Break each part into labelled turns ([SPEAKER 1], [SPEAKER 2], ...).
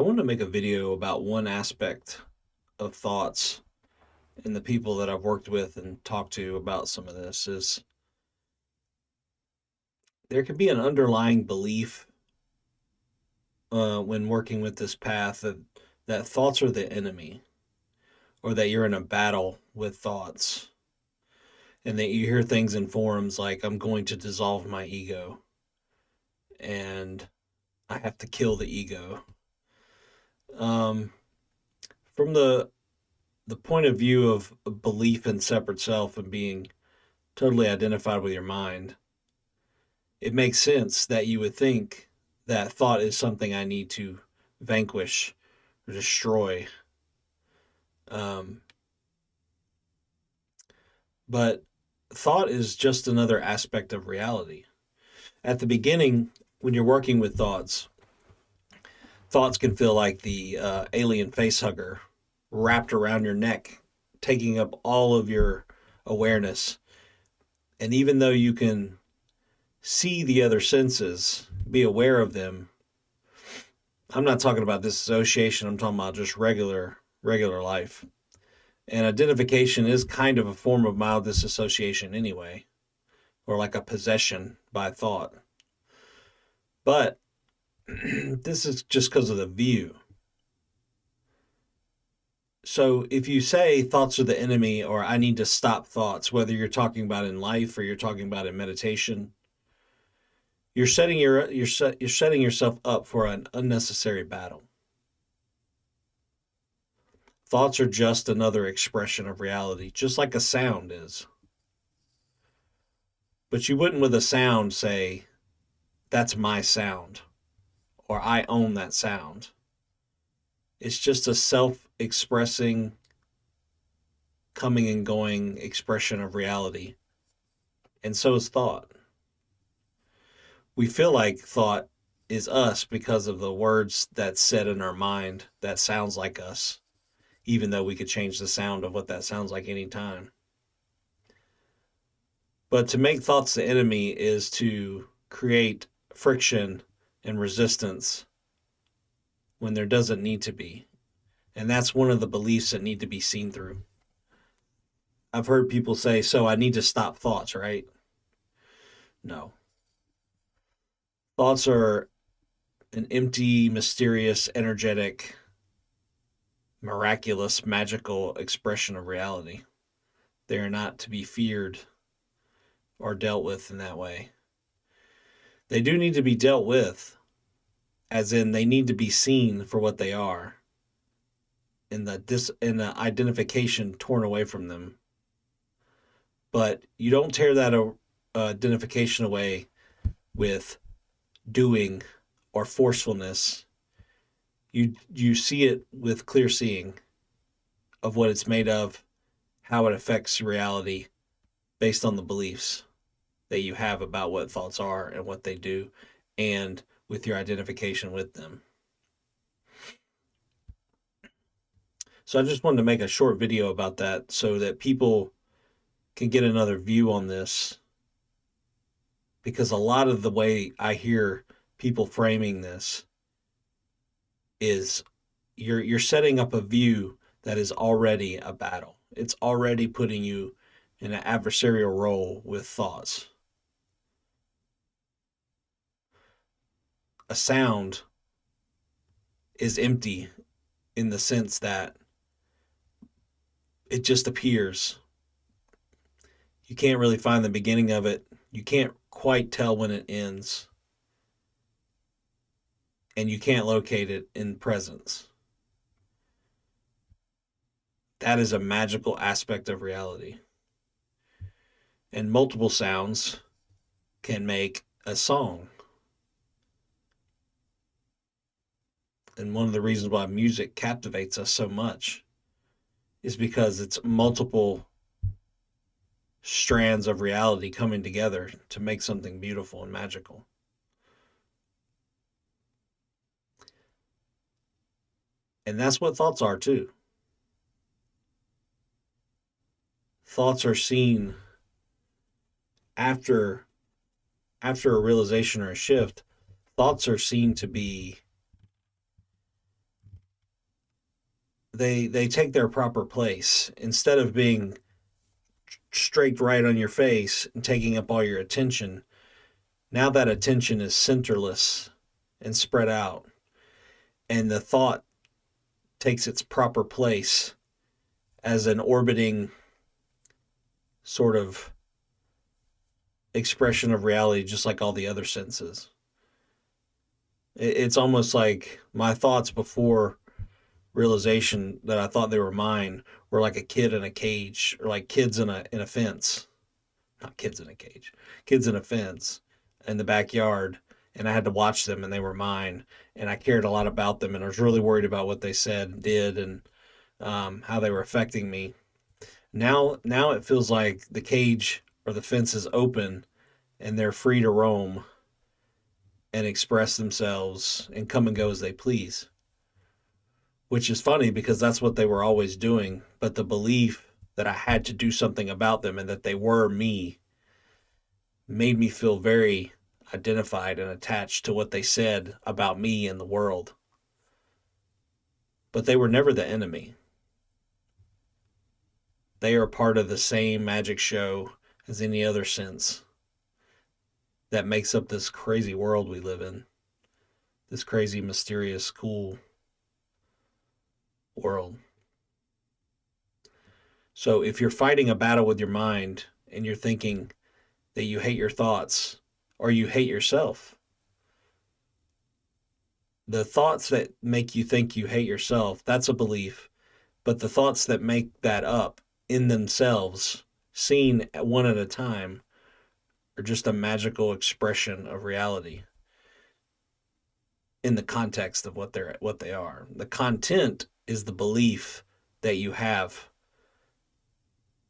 [SPEAKER 1] want to make a video about one aspect of thoughts and the people that I've worked with and talked to about some of this is there can be an underlying belief when working with this path that thoughts are the enemy or that you're in a battle with thoughts and that you hear things in forums like I'm going to dissolve my ego and I have to kill the ego. Um, from the point of view of belief in separate self and being totally identified with your mind, it makes sense that you would think that thought is something I need to vanquish or destroy. Um, but thought is just another aspect of reality. At the beginning, when you're working with thoughts can feel like the alien face hugger wrapped around your neck, taking up all of your awareness. And even though you can see the other senses, be aware of them, I'm not talking about dissociation. I'm talking about just regular life. And identification is kind of a form of mild disassociation anyway, or like a possession by thought. But this is just because of the view. So if you say thoughts are the enemy or I need to stop thoughts, whether you're talking about in life or you're talking about in meditation, you're setting yourself up for an unnecessary battle. Thoughts are just another expression of reality, just like a sound is. But you wouldn't with a sound say, that's my sound, or I own that sound. It's just a self expressing, coming and going expression of reality. And so is thought. We feel like thought is us because of the words that's said in our mind that sounds like us, even though we could change the sound of what that sounds like anytime. But to make thoughts the enemy is to create friction and resistance when there doesn't need to be. And that's one of the beliefs that need to be seen through. I've heard people say, so I need to stop thoughts, right? No. Thoughts are an empty, mysterious, energetic, miraculous, magical expression of reality. They are not to be feared or dealt with in that way. They do need to be dealt with, as in they need to be seen for what they are, and the identification torn away from them. But you don't tear that identification away with doing or forcefulness. You see it with clear seeing of what it's made of, how it affects reality based on the beliefs that you have about what thoughts are and what they do, and with your identification with them. So I just wanted to make a short video about that so that people can get another view on this, because a lot of the way I hear people framing this is you're setting up a view that is already a battle. It's already putting you in an adversarial role with thoughts. A sound is empty in the sense that it just appears. You can't really find the beginning of it. You can't quite tell when it ends. And you can't locate it in presence. That is a magical aspect of reality. And multiple sounds can make a song. And one of the reasons why music captivates us so much is because it's multiple strands of reality coming together to make something beautiful and magical. And that's what thoughts are too. Thoughts are seen after a realization or a shift. Thoughts are seen to be they take their proper place instead of being straight right on your face and taking up all your attention. Now that attention is centerless and spread out, and the thought takes its proper place as an orbiting sort of expression of reality, just like all the other senses. It's almost like my thoughts before realization that I thought they were mine were like a kid in a cage, or like kids in a fence. Not kids in a cage, kids in a fence in the backyard, and I had to watch them, and they were mine, and I cared a lot about them, and I was really worried about what they said and did, and how they were affecting me. Now it feels like the cage or the fence is open, and they're free to roam and express themselves and come and go as they please. Which is funny because that's what they were always doing, but the belief that I had to do something about them and that they were me made me feel very identified and attached to what they said about me and the world. But they were never the enemy. They are part of the same magic show as any other sense that makes up this crazy world we live in. This crazy, mysterious, cool world. So if you're fighting a battle with your mind and you're thinking that you hate your thoughts or you hate yourself, the thoughts that make you think you hate yourself, that's a belief. But the thoughts that make that up in themselves, seen one at a time, are just a magical expression of reality in the context of what they are. The content is the belief that you have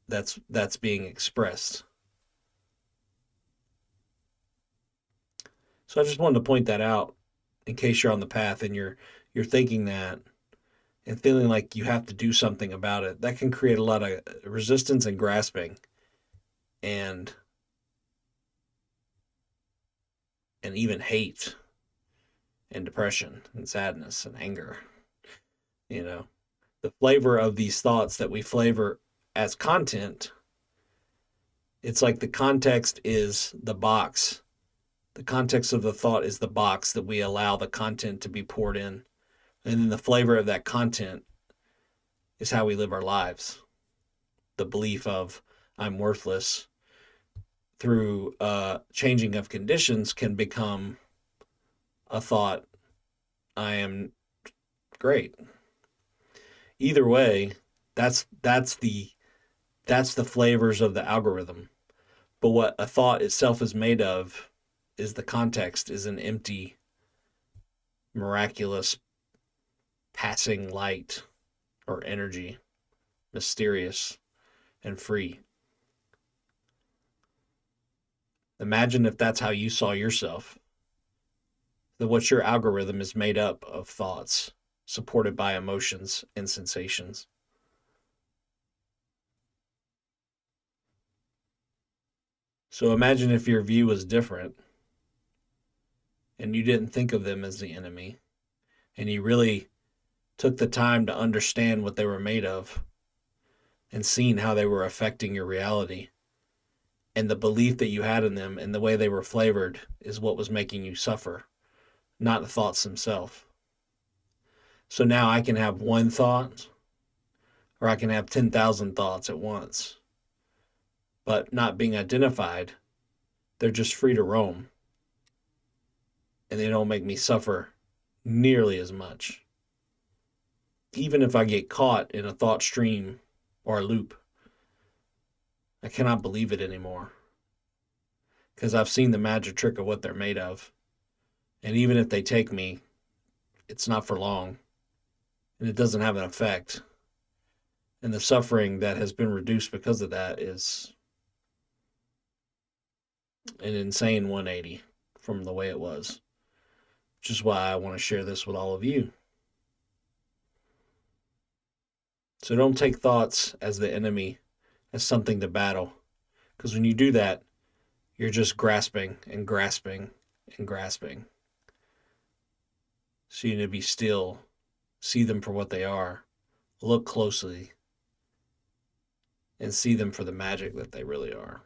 [SPEAKER 1] that's being expressed. So I just wanted to point that out in case you're on the path and you're thinking that and feeling like you have to do something about it. That can create a lot of resistance and grasping and even hate and depression and sadness and anger. You know, the flavor of these thoughts that we flavor as content, it's like the context is the box. The context of the thought is the box that we allow the content to be poured in. And then the flavor of that content is how we live our lives. The belief of I'm worthless through changing of conditions can become a thought I am great. Either way, that's the flavors of the algorithm. But what a thought itself is made of is the context, is an empty, miraculous, passing light or energy, mysterious and free. Imagine if that's how you saw yourself. That what your algorithm is made up of thoughts supported by emotions and sensations. So imagine if your view was different and you didn't think of them as the enemy and you really took the time to understand what they were made of and seen how they were affecting your reality. And the belief that you had in them and the way they were flavored is what was making you suffer, not the thoughts themselves. So now I can have one thought or I can have 10,000 thoughts at once. But not being identified, they're just free to roam. And they don't make me suffer nearly as much. Even if I get caught in a thought stream or a loop, I cannot believe it anymore. Because I've seen the magic trick of what they're made of. And even if they take me, it's not for long. And it doesn't have an effect. And the suffering that has been reduced because of that is an insane 180 from the way it was. Which is why I want to share this with all of you. So don't take thoughts as the enemy, as something to battle. Because when you do that, you're just grasping and grasping and grasping. So you need to be still, see them for what they are, look closely and see them for the magic that they really are.